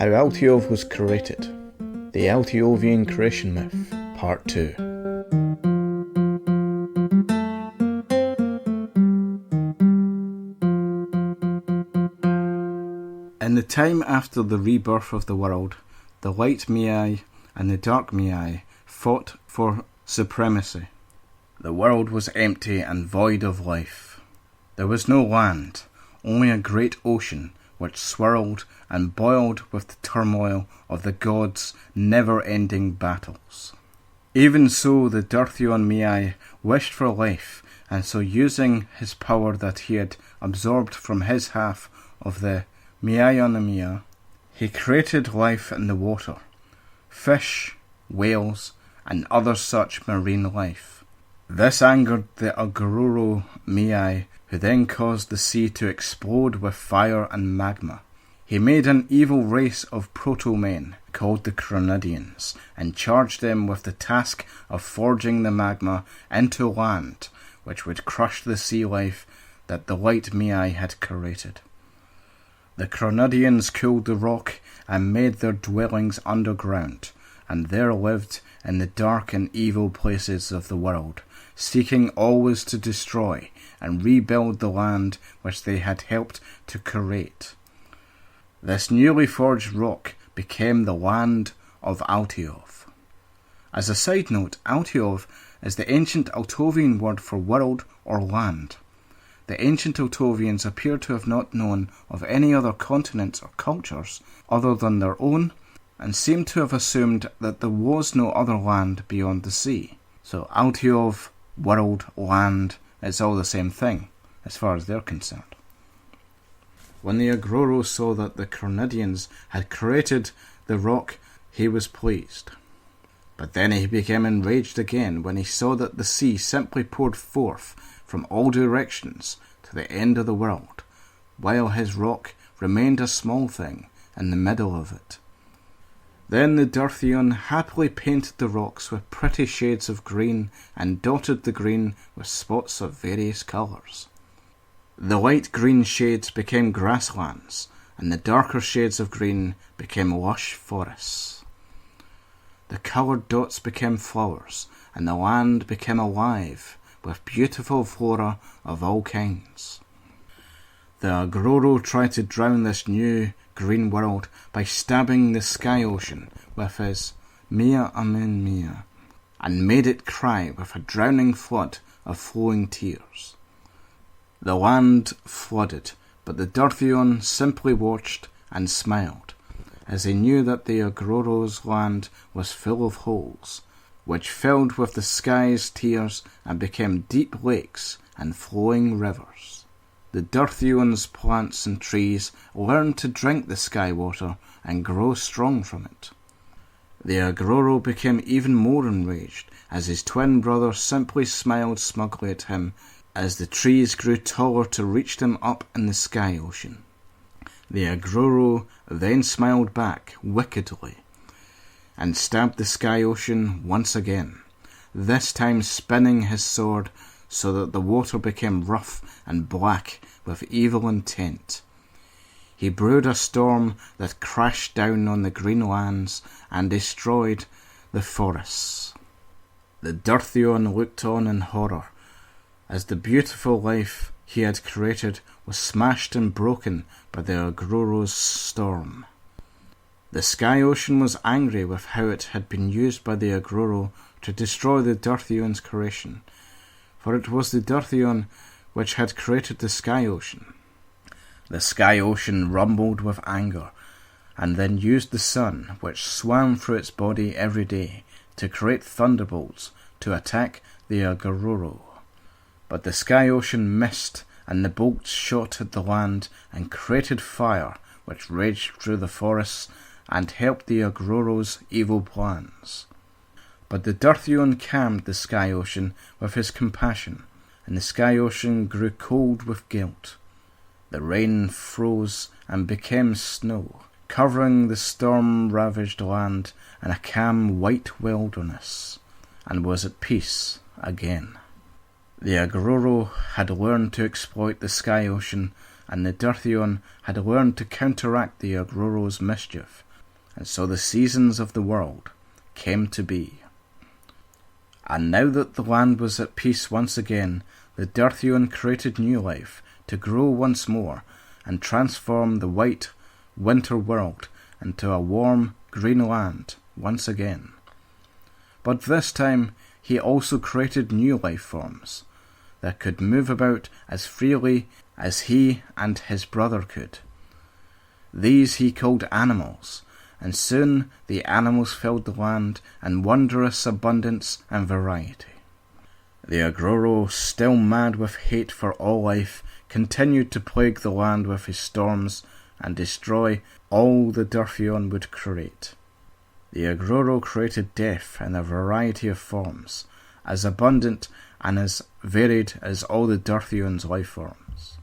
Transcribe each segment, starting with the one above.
How Altiove was created. The Altiovian creation myth, Part 2. In the time after the rebirth of the world, the Light Meai and the Dark Meai fought for supremacy. The world was empty and void of life. There was no land, only a great ocean which swirled and boiled with the turmoil of the gods' never-ending battles. Even so, the Durtheon Meai wished for life, and so using his power that he had absorbed from his half of the Meaiatta, he created life in the water, fish, whales, and other such marine life. This angered the Urguoro Meai, who then caused the sea to explode with fire and magma. He made an evil race of proto-men, called the Cronidians, and charged them with the task of forging the magma into land, which would crush the sea life that the Light Meai had created. The Cronidians cooled the rock and made their dwellings underground, and there lived in the dark and evil places of the world, seeking always to destroy and rebuild the land which they had helped to create. This newly forged rock became the land of Altiove. As a side note, Altiove is the ancient Altiovian word for world or land. The ancient Altiovians appear to have not known of any other continents or cultures other than their own, and seem to have assumed that there was no other land beyond the sea. So Altiove, world, land, it's all the same thing, as far as they're concerned. When the Urguoro saw that the Cronidians had created the rock, he was pleased. But then he became enraged again when he saw that the sea simply poured forth from all directions to the end of the world, while his rock remained a small thing in the middle of it. Then the Durtheon happily painted the rocks with pretty shades of green and dotted the green with spots of various colours. The light green shades became grasslands, and the darker shades of green became lush forests. The coloured dots became flowers, and the land became alive with beautiful flora of all kinds. The Urguoro tried to drown this new green world by stabbing the sky ocean with his Meaiatta, and made it cry with a drowning flood of flowing tears. The land flooded, but the Durtheon simply watched and smiled, as he knew that the Urguoro's land was full of holes, which filled with the sky's tears and became deep lakes and flowing rivers. The Durtheon's plants and trees learned to drink the sky water and grow strong from it. The Urguoro became even more enraged, as his twin brother simply smiled smugly at him as the trees grew taller to reach them up in the sky ocean. The Urguoro then smiled back wickedly and stabbed the sky ocean once again, this time spinning his sword so that the water became rough and black with evil intent. He brewed a storm that crashed down on the green lands and destroyed the forests. The Durtheon looked on in horror as the beautiful life he had created was smashed and broken by the Urguoro's storm. The sky ocean was angry with how it had been used by the Urguoro to destroy the Durtheon's creation, for it was the Durtheon which had created the sky ocean. The sky ocean rumbled with anger, and then used the sun, which swam through its body every day, to create thunderbolts to attack the Urguoro. But the sky ocean missed, and the bolts shot at the land and created fire, which raged through the forests and helped the Urguoro's evil plans. But the Durtheon calmed the sky ocean with his compassion, and the sky ocean grew cold with guilt. The rain froze and became snow, covering the storm-ravaged land in a calm white wilderness, and was at peace again. The Urguoro had learned to exploit the sky ocean, and the Durtheon had learned to counteract the Urguoro's mischief and so the seasons of the world came to be. And now that the land was at peace once again, the Durtheon created new life to grow once more and transform the white winter world into a warm green land once again. But this time he also created new life forms that could move about as freely as he and his brother could. These he called animals, and soon the animals filled the land in wondrous abundance and variety. The Urguoro, still mad with hate for all life, continued to plague the land with his storms and destroy all the Durtheon would create. The Urguoro created death in a variety of forms, as abundant and as varied as all the Durtheon's life forms.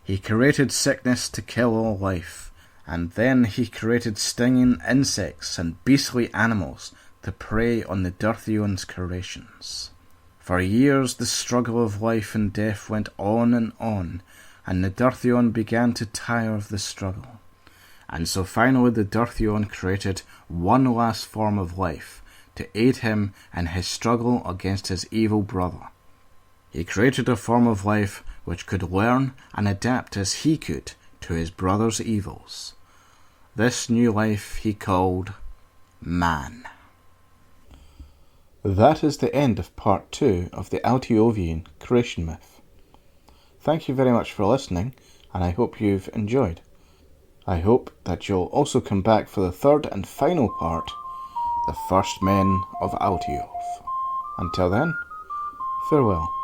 He created sickness to kill all life, and then he created stinging insects and beastly animals to prey on the Durtheon's creations. For years the struggle of life and death went on, and the Durtheon began to tire of the struggle. And so finally the Durtheon created one last form of life to aid him in his struggle against his evil brother. He created a form of life which could learn and adapt as he could to his brother's evils. This new life he called man. That is the end of part 2 of the Altiovian creation myth. Thank you very much for listening, and I hope you've enjoyed. I hope that you'll also come back for the third and final part, the first men of Altiove. Until then, farewell.